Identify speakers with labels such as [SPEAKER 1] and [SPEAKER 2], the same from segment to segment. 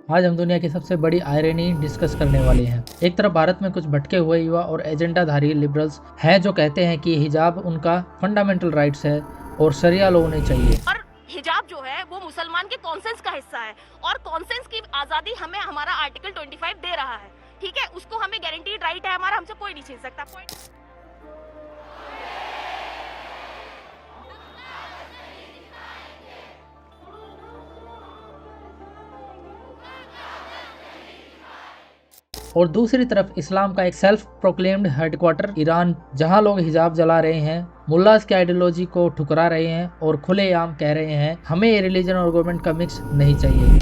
[SPEAKER 1] आज हम दुनिया की सबसे बड़ी आयरनी डिस्कस करने वाले हैं। एक तरफ भारत में कुछ भटके हुए युवा और एजेंडाधारी लिबरल्स हैं जो कहते हैं कि हिजाब उनका फंडामेंटल राइट्स है और शरिया लॉ होने चाहिए।
[SPEAKER 2] और हिजाब जो है वो मुसलमान के कॉन्सेंस का हिस्सा है और कॉन्सेंस की आजादी हमें हमारा आर्टिकल 25 दे रहा है। ठीक है, उसको हमें गारंटीड राइट है हमारा, हमसे कोई नहीं छीन सकता।
[SPEAKER 1] और दूसरी तरफ इस्लाम का एक सेल्फ प्रोक्लेम्ड हेडक्वार्टर ईरान, जहां लोग हिजाब जला रहे हैं, मुल्लास की आइडियोलॉजी को ठुकरा रहे हैं और खुलेआम कह रहे हैं हमें ये रिलीजन और गवर्नमेंट का मिक्स नहीं चाहिए।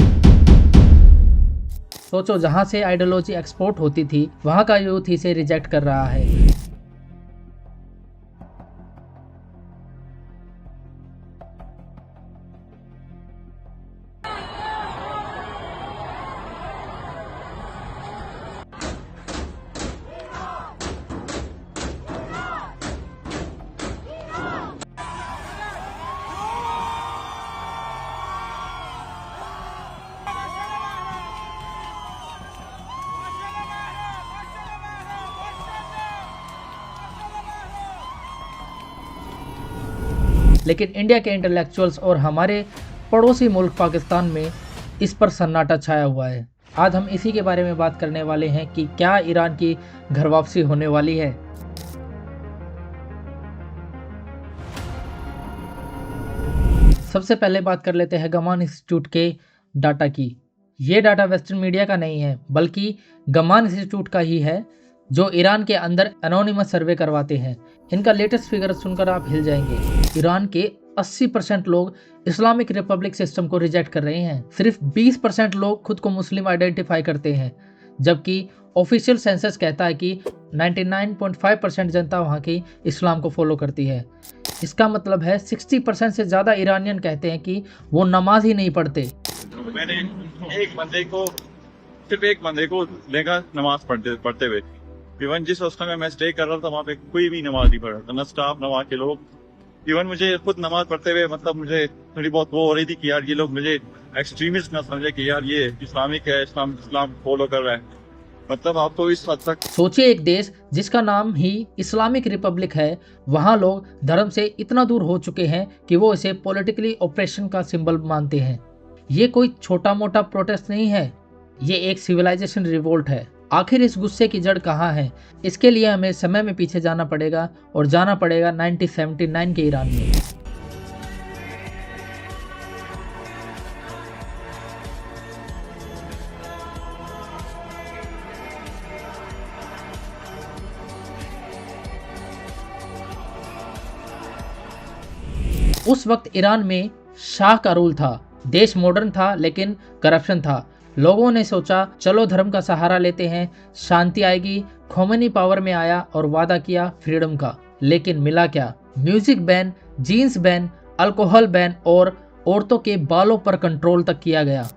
[SPEAKER 1] सोचो, जहां से आइडियोलॉजी एक्सपोर्ट होती थी वहां का यूथ इसे रिजेक्ट कर रहा है। लेकिन इंडिया के इंटेलेक्चुअल्स और हमारे पड़ोसी मुल्क पाकिस्तान में इस पर सन्नाटा छाया हुआ है। आज हम इसी के बारे में बात करने वाले हैं कि क्या ईरान की घर वापसी होने वाली है। सबसे पहले बात कर लेते हैं गमान इंस्टीट्यूट के डाटा की। ये डाटा वेस्टर्न मीडिया का नहीं है बल्कि गमान इंस्टीट्यूट का ही है, जो ईरान के अंदर एनोनिमस सर्वे करवाते हैं। इनका लेटेस्ट फिगर सुनकर आप हिल जाएंगे। ईरान के 80% लोग इस्लामिक रिपब्लिक सिस्टम को रिजेक्ट कर रहे हैं। सिर्फ 20% लोग खुद को मुस्लिम आइडेंटिफाई करते हैं, जबकि ऑफिशियल सेंसस कहता है कि 99.5% जनता वहाँ की इस्लाम को फॉलो करती है। इसका मतलब है 60% से ज़्यादा ईरानियन कहते हैं कि वो नमाज ही नहीं पढ़ते।
[SPEAKER 3] मैंने सिर्फ एक बंदे को देखा नमाज पढ़ते हुए। इवन जिस हॉस्टल में मैं स्टे कर रहा था वहाँ पे कोई भी नमाज नहीं पढ़ रहा था, न स्टाफ न वहाँ के लोग। इवन मुझे खुद नमाज पढ़ते हुए मतलब मुझे थोड़ी बहुत वो हो रही थी कि यार ये लोग मुझे एक्सट्रीमिस्ट ना समझे कि यार ये इस्लामिक है, इस्लाम फॉलो कर रहा है। मतलब आपको इस हद तक
[SPEAKER 1] सोचिए, एक देश जिसका नाम ही इस्लामिक रिपब्लिक है, वहाँ लोग धर्म से इतना दूर हो चुके हैं कि वो इसे पॉलिटिकली ऑपरेशन का सिंबल मानते हैं। ये कोई छोटा मोटा प्रोटेस्ट नहीं है, ये एक सिविलाइजेशन रिवोल्ट है। आखिर इस गुस्से की जड़ कहाँ है? इसके लिए हमें समय में पीछे जाना पड़ेगा और जाना पड़ेगा 1979 के ईरान में। उस वक्त ईरान में शाह का रूल था। देश मॉडर्न था लेकिन करप्शन था। लोगों ने सोचा चलो धर्म का सहारा लेते हैं, शांति आएगी। खोमेनी पावर में आया और वादा किया फ्रीडम का, लेकिन मिला क्या? Music ban, jeans ban, alcohol ban और औरतों के बालों पर कंट्रोल तक किया गया।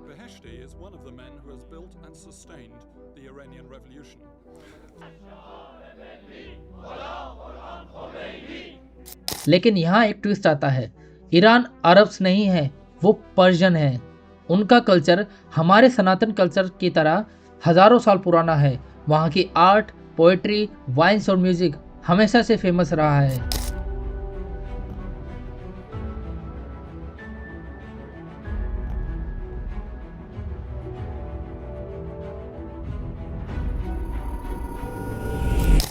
[SPEAKER 4] Beheshti is one of the men who has built and sustained the Iranian Revolution.
[SPEAKER 1] लेकिन यहाँ एक ट्विस्ट आता है। ईरान अरब्स नहीं है, वो पर्शियन है। उनका कल्चर हमारे सनातन कल्चर की तरह हजारों साल पुराना है। वहाँ की आर्ट, पोएट्री, वाइन्स और म्यूजिक हमेशा से फेमस रहा है।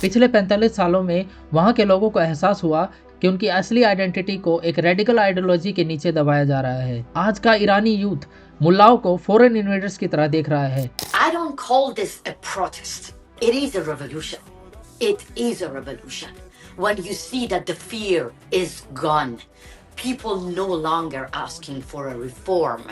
[SPEAKER 1] पिछले 45 सालों में वहाँ के लोगों को एहसास हुआ कि उनकी असली आइडेंटिटी को एक रेडिकल आइडियोलॉजी के नीचे दबाया जा रहा है। आज का ईरानी यूथ मुल्लाओं को फॉरेन इन्वेडर्स की तरह देख रहा है।
[SPEAKER 5] I don't call this a protest. It is a revolution. It is a revolution. When you see that the fear is gone, people no longer asking for a reform.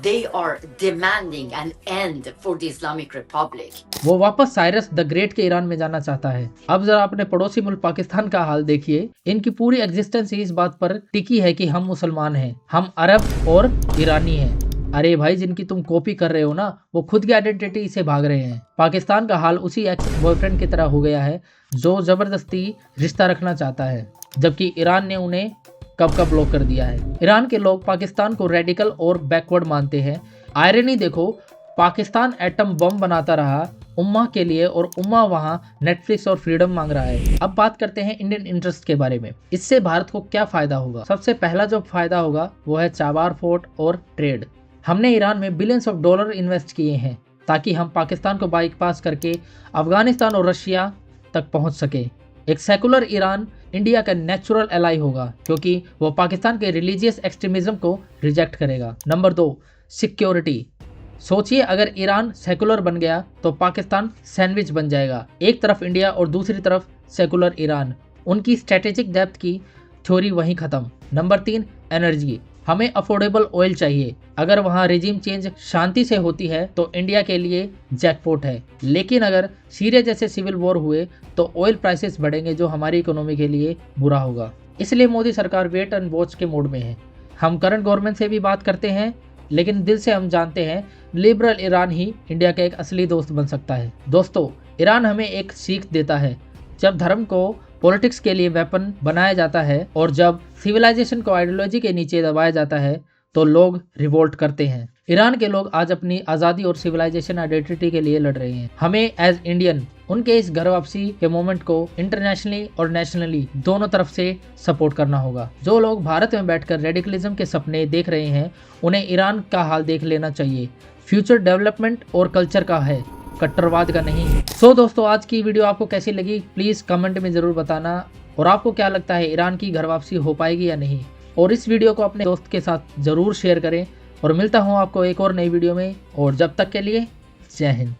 [SPEAKER 5] They are demanding an end for the Islamic Republic.
[SPEAKER 1] वो वापस Cyrus the great के Iran में जाना चाहता है। अब जरा अपने पड़ोसी मुल्क पाकिस्तान का हाल देखिए। इनकी पूरी एग्जिस्टेंस इस बात पर टिकी है कि हम मुसलमान हैं, हम अरब और ईरानी हैं। अरे भाई, जिनकी तुम कॉपी कर रहे हो ना, वो खुद की आइडेंटिटी से भाग रहे हैं। पाकिस्तान का हाल उसी एक्स बॉयफ्रेंड की तरह हो गया है जो जबरदस्ती रिश्ता रखना चाहता है, जबकि ईरान ने उन्हें कब का ब्लॉक कर दिया है। ईरान के लोग पाकिस्तान को रेडिकल और बैकवर्ड मानते हैं। आयरनी देखो, पाकिस्तान एटम बम बनाता रहा उम्मा के लिए और उम्मा वहां नेटफ्लिक्स और फ्रीडम मांग रहा है। अब बात करते हैं इंडियन इंटरेस्ट के बारे में। इससे भारत को क्या फायदा होगा? सबसे पहला जो फायदा होगा वो है चाबार फोर्ट और ट्रेड। हमने ईरान में बिलियंस ऑफ डॉलर इन्वेस्ट किए हैं ताकि हम पाकिस्तान को बाईपास करके अफगानिस्तान और रशिया तक पहुंच सके। एक सेकुलर ईरान इंडिया का नेचुरल एलाई होगा क्योंकि वो पाकिस्तान के रिलीजियस एक्सट्रीमिज्म को रिजेक्ट करेगा। Number 2, security. सोचिए, अगर ईरान सेकुलर बन गया तो पाकिस्तान सैंडविच बन जाएगा, एक तरफ इंडिया और दूसरी तरफ सेकुलर ईरान। उनकी स्ट्रेटेजिक डेप्थ की थ्योरी वहीं खत्म। Number 3, energy. हमें अफोर्डेबल ऑयल चाहिए। अगर वहाँ रेजिम चेंज शांति से होती है तो इंडिया के लिए जैकपॉट है, लेकिन अगर सीरिया जैसे सिविल वॉर हुए तो ऑयल प्राइसेस बढ़ेंगे जो हमारी इकोनॉमी के लिए बुरा होगा। इसलिए मोदी सरकार वेट एंड वॉच के मोड में है। हम करंट गवर्नमेंट से भी बात करते हैं, लेकिन दिल से हम जानते हैं लिबरल ईरान ही इंडिया का एक असली दोस्त बन सकता है। दोस्तों, ईरान हमें एक सीख देता है, जब धर्म को पॉलिटिक्स के लिए वेपन बनाया जाता है और जब सिविलाइजेशन को आइडियोलॉजी के नीचे दबाया जाता है तो लोग रिवोल्ट करते हैं। ईरान के लोग आज अपनी आज़ादी और सिविलाइजेशन आइडेंटिटी के लिए लड़ रहे हैं। हमें एज इंडियन उनके इस घर वापसी के मोमेंट को इंटरनेशनली और नेशनली दोनों तरफ से सपोर्ट करना होगा। जो लोग भारत में बैठकर रेडिकलिज्म के सपने देख रहे हैं, उन्हें ईरान का हाल देख लेना चाहिए। फ्यूचर डेवलपमेंट और कल्चर का है, कट्टरवाद का नहीं। सो दोस्तों, आज की वीडियो आपको कैसी लगी प्लीज़ कमेंट में ज़रूर बताना, और आपको क्या लगता है ईरान की घर वापसी हो पाएगी या नहीं। और इस वीडियो को अपने दोस्त के साथ ज़रूर शेयर करें, और मिलता हूँ आपको एक और नई वीडियो में, और जब तक के लिए जय हिंद।